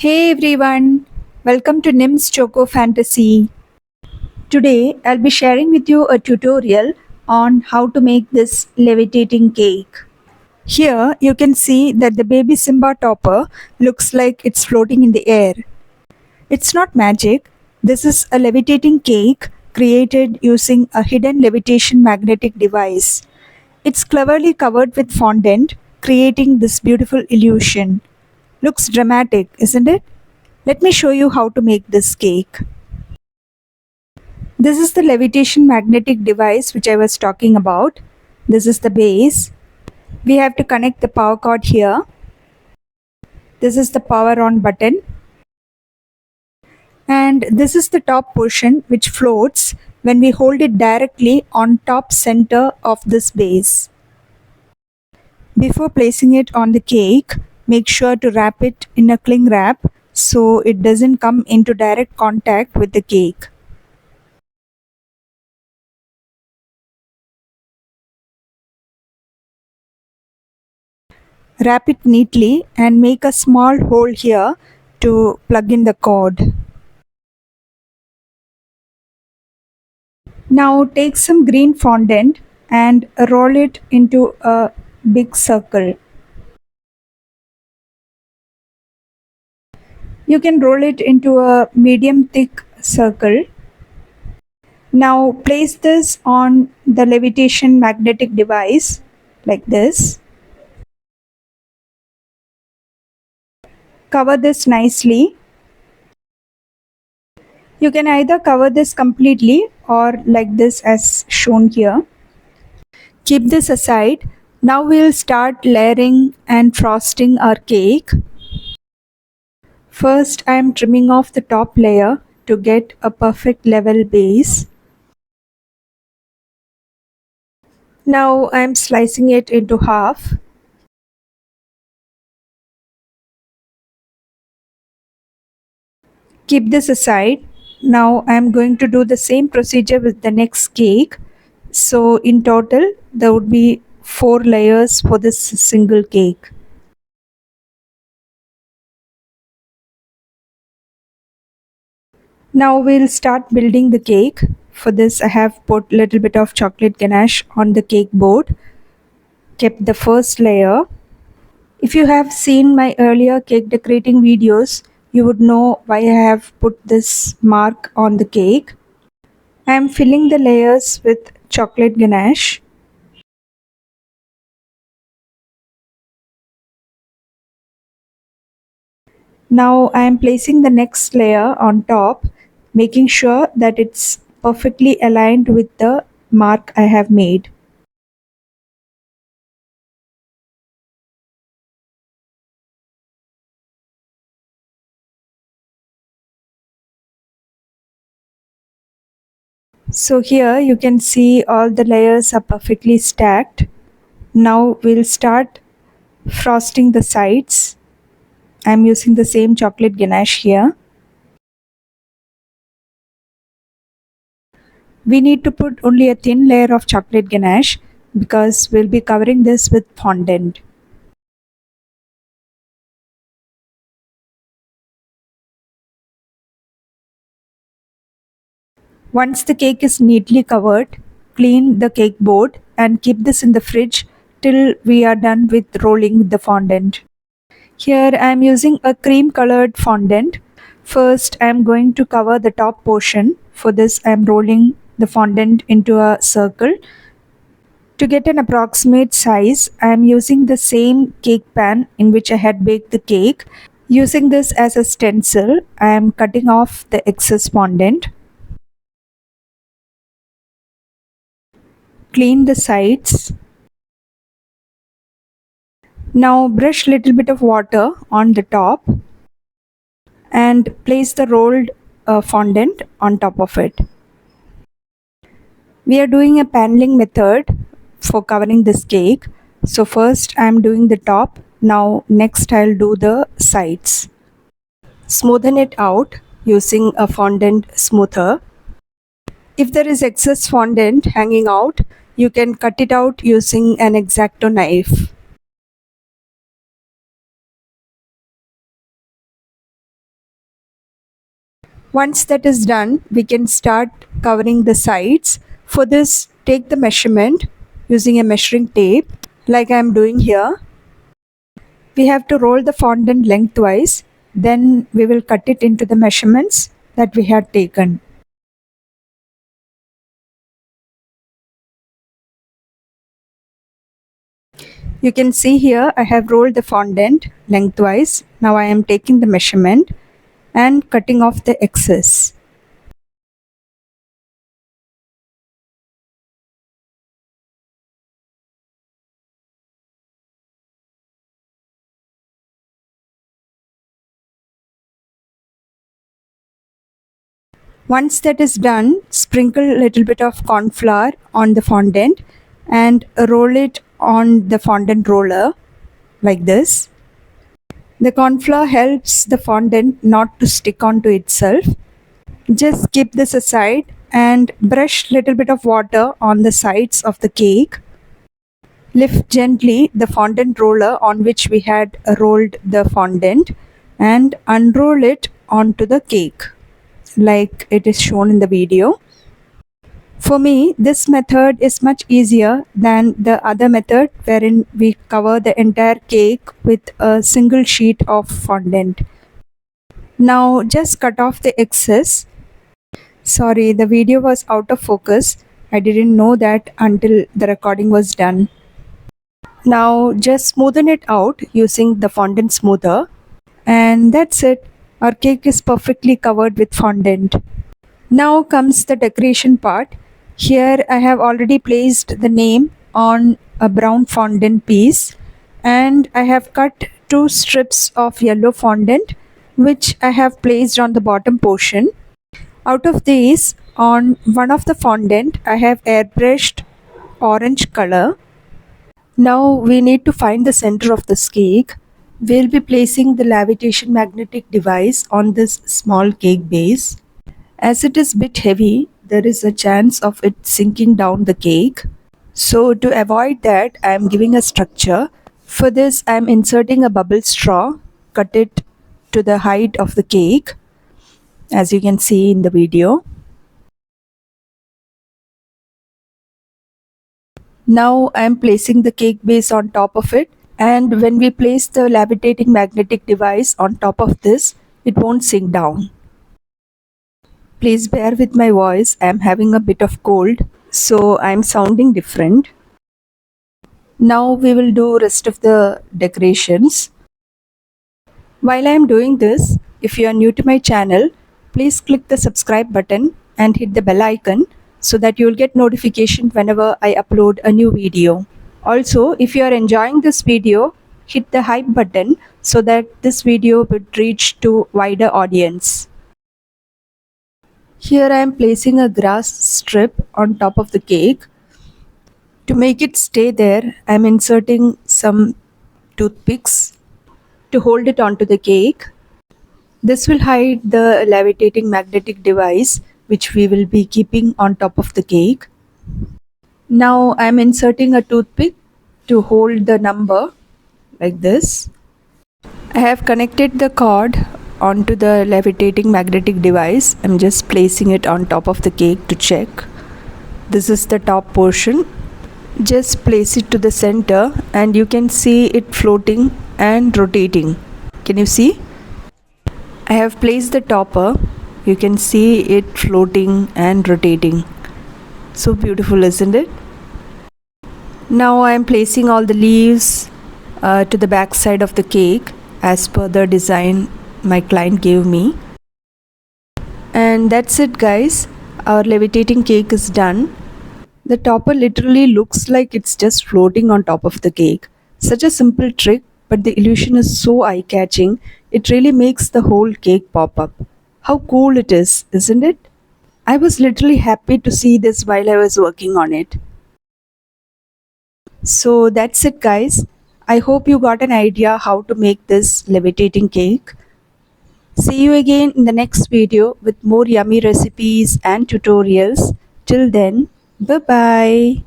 Hey everyone, welcome to Nim's Choco Fantasy. Today I'll be sharing with you a tutorial on how to make this levitating cake. Here you can see that the baby Simba topper looks like it's floating in the air. It's not magic, this is a levitating cake created using a hidden levitation magnetic device. It's cleverly covered with fondant, creating this beautiful illusion. Looks dramatic, isn't it? Let me show you how to make this cake. This is the levitation magnetic device which I was talking about. This is the base. We have to connect the power cord here. This is the power on button. And this is the top portion which floats when we hold it directly on top center of this base. Before placing it on the cake, make sure to wrap it in a cling wrap so it doesn't come into direct contact with the cake. Wrap it neatly and make a small hole here to plug in the cord. Now take some green fondant and roll it into a big circle. You can roll it into a medium thick circle. Now place this on the levitation magnetic device like this. Cover this nicely. You can either cover this completely or like this as shown here. Keep this aside. Now we'll start layering and frosting our cake. First I am trimming off the top layer to get a perfect level base. Now I am slicing it into half. Keep this aside. Now I am going to do the same procedure with the next cake. So in total there would be 4 layers for this single cake. Now we'll start building the cake. For this I have put little bit of chocolate ganache on the cake board. Kept the first layer. If you have seen my earlier cake decorating videos, you would know why I have put this mark on the cake. I am filling the layers with chocolate ganache. Now I am placing the next layer on top, making sure that it's perfectly aligned with the mark I have made. So here you can see all the layers are perfectly stacked. Now we'll start frosting the sides. I'm using the same chocolate ganache here. We need to put only a thin layer of chocolate ganache because we'll be covering this with fondant. Once the cake is neatly covered, clean the cake board and keep this in the fridge till we are done with rolling with the fondant. Here I am using a cream colored fondant. First I am going to cover the top portion. For this I am rolling the fondant into a circle. To get an approximate size, I am using the same cake pan in which I had baked the cake. Using this as a stencil, I am cutting off the excess fondant. Clean the sides. Now brush little bit of water on the top and place the rolled fondant on top of it. We are doing a paneling method for covering this cake. So first I am doing the top. Now next I'll do the sides. Smoothen it out using a fondant smoother. If there is excess fondant hanging out, you can cut it out using an X-Acto knife. Once that is done, we can start covering the sides. For this, take the measurement using a measuring tape like I am doing here. We have to roll the fondant lengthwise, then we will cut it into the measurements that we had taken. You can see here I have rolled the fondant lengthwise. Now I am taking the measurement and cutting off the excess. Once that is done, sprinkle a little bit of corn flour on the fondant and roll it on the fondant roller like this. The corn flour helps the fondant not to stick onto itself. Just keep this aside and brush little bit of water on the sides of the cake. Lift gently the fondant roller on which we had rolled the fondant and unroll it onto the cake like it is shown in the video. For me, this method is much easier than the other method wherein we cover the entire cake with a single sheet of fondant. Now just cut off the excess. Sorry, the video was out of focus. I didn't know that until the recording was done. Now just smoothen it out using the fondant smoother. And that's it. Our cake is perfectly covered with fondant. Now comes the decoration part. Here I have already placed the name on a brown fondant piece and I have cut 2 strips of yellow fondant which I have placed on the bottom portion. Out of these, on one of the fondant I have airbrushed orange color. Now we need to find the center of this cake. We'll be placing the levitation magnetic device on this small cake base. As it is bit heavy, there is a chance of it sinking down the cake. So to avoid that, I am giving a structure. For this, I am inserting a bubble straw, cut it to the height of the cake, as you can see in the video. Now I am placing the cake base on top of it, and when we place the levitating magnetic device on top of this, it won't sink down. Please bear with my voice, I am having a bit of cold, so I am sounding different. Now we will do rest of the decorations. While I am doing this, if you are new to my channel, please click the subscribe button and hit the bell icon so that you will get notification whenever I upload a new video. Also, if you are enjoying this video, hit the hype button so that this video would reach to wider audience. Here I am placing a grass strip on top of the cake. To make it stay there, I am inserting some toothpicks to hold it onto the cake. This will hide the levitating magnetic device which we will be keeping on top of the cake. Now I am inserting a toothpick to hold the number like this. I have connected the cord onto the levitating magnetic device. I'm just placing it on top of the cake to check. This is the top portion. Just place it to the center and you can see it floating and rotating. Can you see? I have placed the topper. You can see it floating and rotating. So beautiful, isn't it? Now I am placing all the leaves to the back side of the cake as per the design my client gave me. And that's it, guys. Our levitating cake is done. The topper literally looks like it's just floating on top of the cake. Such a simple trick, but the illusion is so eye-catching, it really makes the whole cake pop up. How cool it is, isn't it? I was literally happy to see this while I was working on it. So that's it, guys. I hope you got an idea how to make this levitating cake. See you again in the next video with more yummy recipes and tutorials. Till then, bye-bye.